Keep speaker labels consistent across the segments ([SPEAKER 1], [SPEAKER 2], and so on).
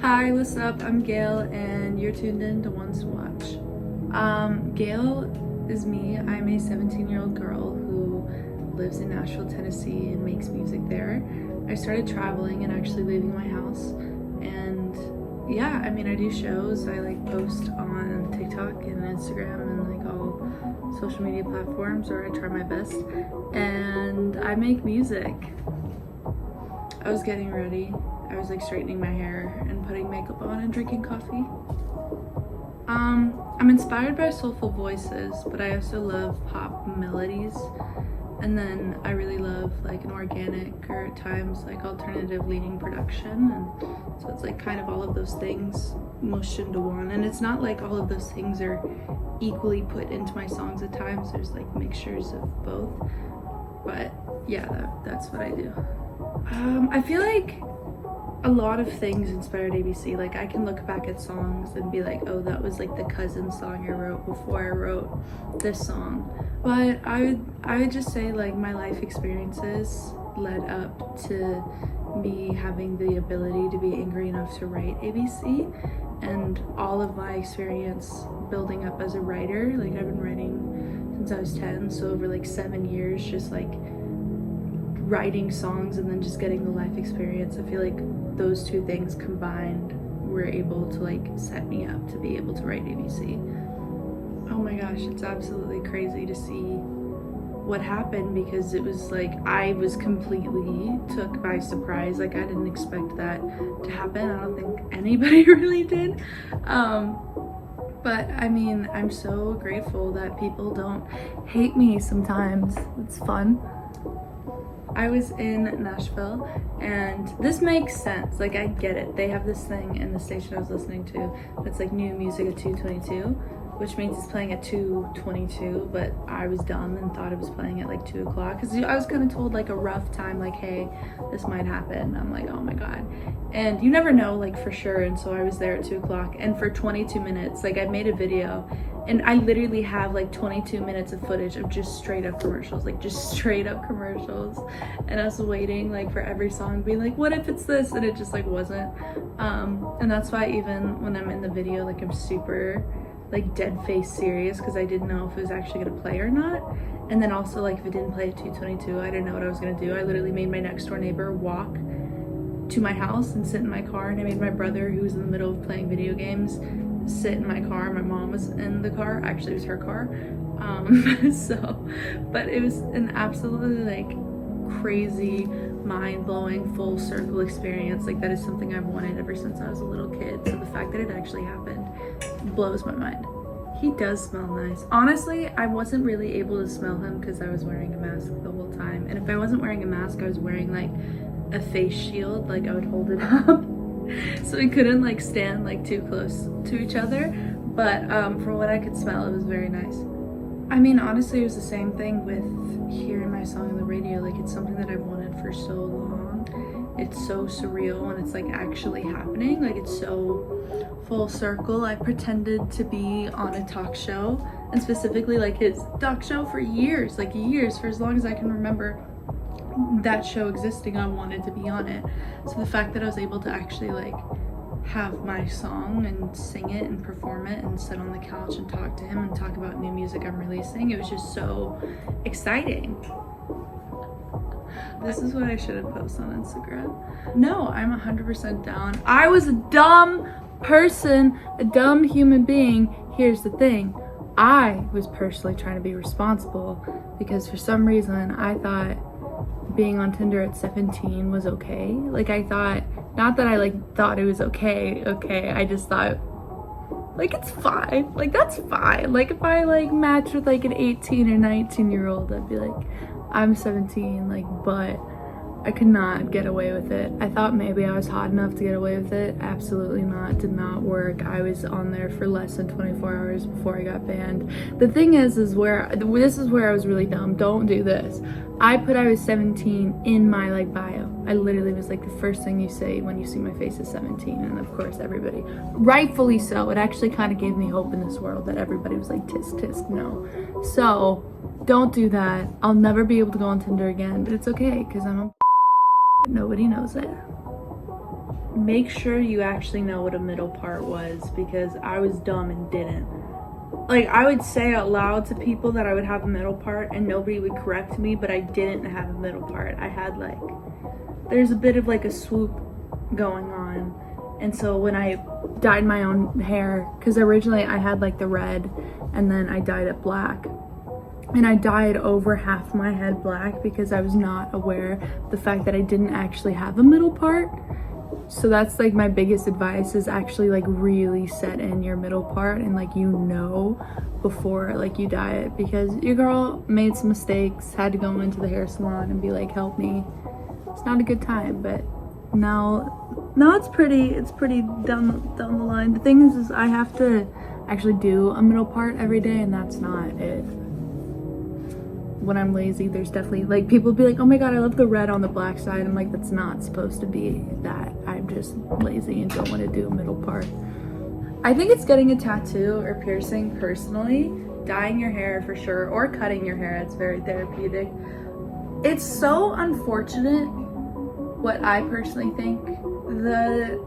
[SPEAKER 1] Hi, what's up? I'm Gayle and you're tuned in to Ones to Watch. Gayle is me. I'm a 17-year-old girl who lives in Nashville, Tennessee and makes music there. I started traveling and actually leaving my house, and yeah, I mean, I do shows. I post on TikTok and Instagram and all social media platforms, or I try my best, and I make music. I was getting ready. I was straightening my hair and putting makeup on and drinking coffee. I'm inspired by soulful voices, but I also love pop melodies, and then I really love an organic, or at times alternative leading production, and so it's kind of all of those things mushed into one. And it's not all of those things are equally put into my songs. At times there's mixtures of both, but yeah, that's what I do. I feel a lot of things inspired ABC. I can look back at songs and be oh, that was the cousin song I wrote before I wrote this song. But I would just say my life experiences led up to me having the ability to be angry enough to write ABC, and all of my experience building up as a writer. I've been writing since I was 10, so over 7 years, just writing songs and then just getting the life experience. I feel those two things combined were able to set me up to be able to write ABC. Oh my gosh, it's absolutely crazy to see what happened, because it was I was completely took by surprise. I didn't expect that to happen. I don't think anybody really did. But I mean, I'm so grateful that people don't hate me sometimes. It's fun. I was in Nashville, and this makes sense. I get it. They have this thing in the station I was listening to that's new music at 2:22, which means it's playing at 2:22, but I was dumb and thought it was playing at 2 o'clock, because I was kind of told a rough time, hey, this might happen. I'm oh my god. And you never know for sure, and so I was there at 2 o'clock, and for 22 minutes, I made a video, and I literally have 22 minutes of footage of just straight up commercials, just straight up commercials. And I was waiting for every song, being what if it's this? And it just wasn't. And that's why even when I'm in the video, I'm super dead face serious, because I didn't know if it was actually gonna play or not. And then also if it didn't play at 2:22, I didn't know what I was gonna do. I literally made my next door neighbor walk to my house and sit in my car, and I made my brother, who was in the middle of playing video games, sit in my car. My mom was in the car. Actually, it was her car. But it was an absolutely crazy, mind-blowing, full circle experience. That is something I've wanted ever since I was a little kid. So the fact that it actually happened blows my mind. He does smell nice. Honestly, I wasn't really able to smell him because I was wearing a mask the whole time. And if I wasn't wearing a mask, I was wearing a face shield. I would hold it up. So we couldn't stand too close to each other. But from what I could smell, it was very nice. I mean, honestly, it was the same thing with hearing my song on the radio. It's something that I've wanted for so long. It's so surreal when it's actually happening. It's so full circle. I pretended to be on a talk show, and specifically his talk show, for years, years, for as long as I can remember that show existing. I wanted to be on it. So the fact that I was able to actually have my song and sing it and perform it and sit on the couch and talk to him and talk about new music I'm releasing, it was just so exciting. This is what I should have posted on Instagram. No, I'm 100% down. I was a dumb person, a dumb human being. Here's the thing. I was personally trying to be responsible, because for some reason I thought being on Tinder at 17 was okay. I thought, not that I thought it was okay, I just thought it's fine. That's fine. If I match with an 18 or 19-year-old, I'd be I'm 17, but I could not get away with it. I thought maybe I was hot enough to get away with it. Absolutely not. Did not work. I was on there for less than 24 hours before I got banned. The thing is this is where I was really dumb. Don't do this. I put I was 17 in my bio. I literally was the first thing you say when you see my face is 17, and of course everybody, rightfully so, it actually kind of gave me hope in this world that everybody was tisk tisk no. So don't do that. I'll never be able to go on Tinder again, but it's okay because I'm a nobody knows it. make sure you actually know what a middle part was, because I was dumb and didn't. Like, I would say out loud to people that I would have a middle part and nobody would correct me, but I didn't have a middle part. I had like, there's a bit of like a swoop going on. And so when I dyed my own hair, because originally I had like the red and then I dyed it black. And I dyed over half my head black because I was not aware of the fact that I didn't actually have a middle part. So that's like my biggest advice, is actually like really set in your middle part and like, you know, before like you dye it, because your girl made some mistakes, had to go into the hair salon and be like, help me. It's not a good time, but now it's pretty down the line. The thing is I have to actually do a middle part every day, and that's not it. When I'm lazy, there's definitely like, people be like, oh my god, I love the red on the black side. I'm like, that's not supposed to be that. I'm just lazy and don't want to do a middle part. I think it's getting a tattoo or piercing personally, dyeing your hair for sure, or cutting your hair. It's very therapeutic. It's so unfortunate, what I personally think, the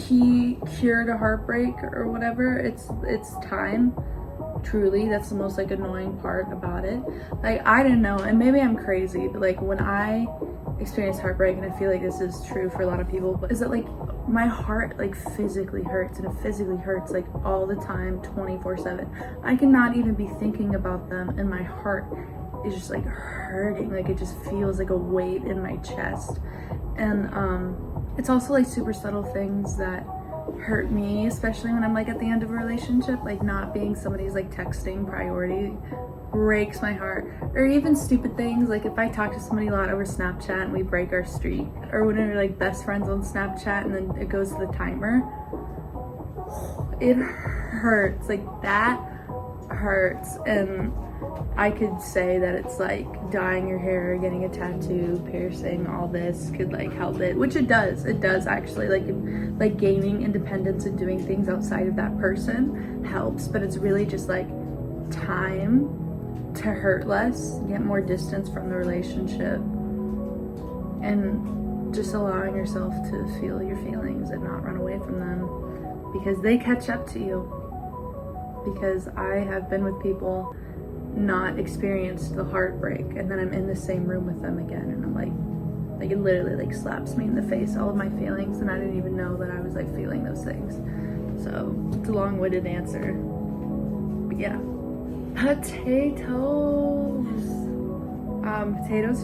[SPEAKER 1] key cure to heartbreak or whatever, it's time. Truly, that's the most like annoying part about it. Like, I didn't know, and maybe I'm crazy, but like when I experience heartbreak, and I feel like this is true for a lot of people, but is that like my heart like physically hurts, and it physically hurts like all the time, 24/7. I cannot even be thinking about them and my heart is just like hurting. Like, it just feels like a weight in my chest. And it's also like super subtle things that hurt me, especially when I'm like at the end of a relationship. Like, not being somebody's like texting priority breaks my heart. Or even stupid things like if I talk to somebody a lot over Snapchat and we break our streak, or when we're like best friends on Snapchat and then it goes to the timer, it hurts. Like, that hurts. And I could say that it's like dyeing your hair, getting a tattoo, piercing, all this could like help it, which it does actually. Like gaining independence and doing things outside of that person helps, but it's really just like time to hurt less, get more distance from the relationship, and just allowing yourself to feel your feelings and not run away from them, because they catch up to you. Because I have been with people, not experienced the heartbreak, and then I'm in the same room with them again, and I'm like it literally like slaps me in the face, all of my feelings, and I didn't even know that I was like feeling those things. So it's a long-winded answer, but yeah. Potatoes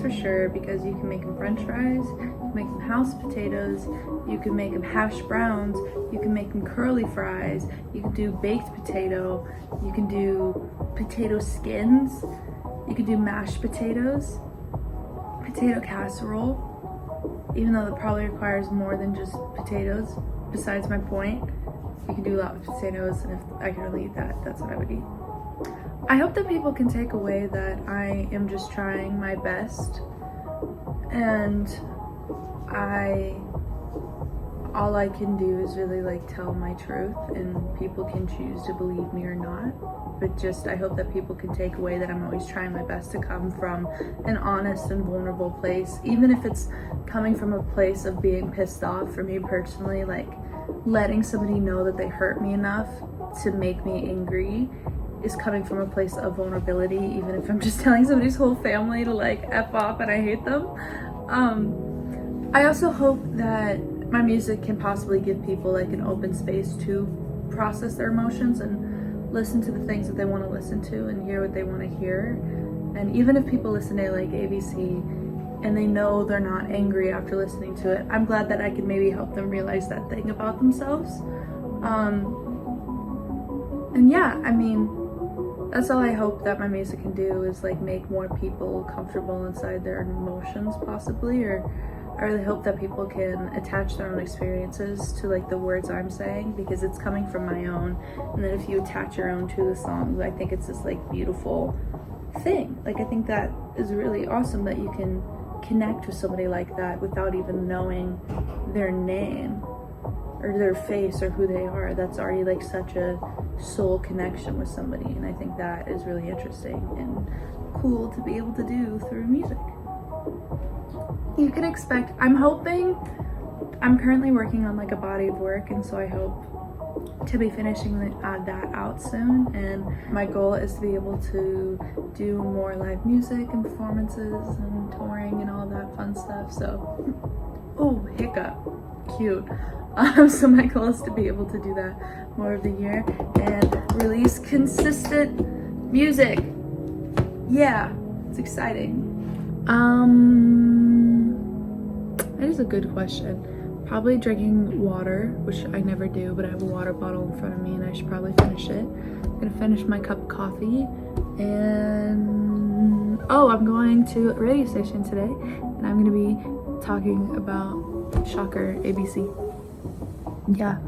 [SPEAKER 1] for sure, because you can make them french fries, you can make them house potatoes, you can make them hash browns, you can make them curly fries, you can do baked potato, you can do potato skins, you can do mashed potatoes, potato casserole, even though that probably requires more than just potatoes. Besides my point, you can do a lot of potatoes, and if I could really eat that, that's what I would eat. I hope that people can take away that I am just trying my best, and all I can do is really like tell my truth, and people can choose to believe me or not. But just, I hope that people can take away that I'm always trying my best to come from an honest and vulnerable place, even if it's coming from a place of being pissed off. For me personally, like letting somebody know that they hurt me enough to make me angry is coming from a place of vulnerability, even if I'm just telling somebody's whole family to like F off and I hate them. I also hope that my music can possibly give people like an open space to process their emotions and listen to the things that they want to listen to and hear what they want to hear. And even if people listen to like ABC and they know they're not angry after listening to it, I'm glad that I can maybe help them realize that thing about themselves. And yeah, I mean, that's all I hope that my music can do, is like make more people comfortable inside their emotions possibly, or I really hope that people can attach their own experiences to like the words I'm saying, because it's coming from my own. And then if you attach your own to the songs, I think it's this like beautiful thing. Like, I think that is really awesome that you can connect with somebody like that without even knowing their name or their face or who they are. That's already like such a soul connection with somebody, and I think that is really interesting and cool to be able to do through music. You can expect, I'm hoping I'm currently working on like a body of work, and so I hope to be finishing that out soon. And my goal is to be able to do more live music and performances and touring and all that fun stuff. So, oh, hiccup, cute. So my goal is to be able to do that more of the year and release consistent music. Yeah, it's exciting. That is a good question. Probably drinking water, which I never do, but I have a water bottle in front of me and I should probably finish it. I'm gonna finish my cup of coffee, and oh, I'm going to a radio station today and I'm gonna be talking about, shocker, ABC. Yeah,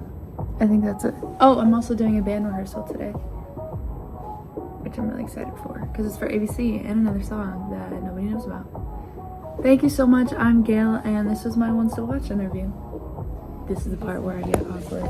[SPEAKER 1] I think that's it. Oh, I'm also doing a band rehearsal today, which I'm really excited for because it's for ABC and another song that nobody knows about. Thank you so much. I'm Gayle, and this is my Ones to Watch interview. This is the part where I get awkward.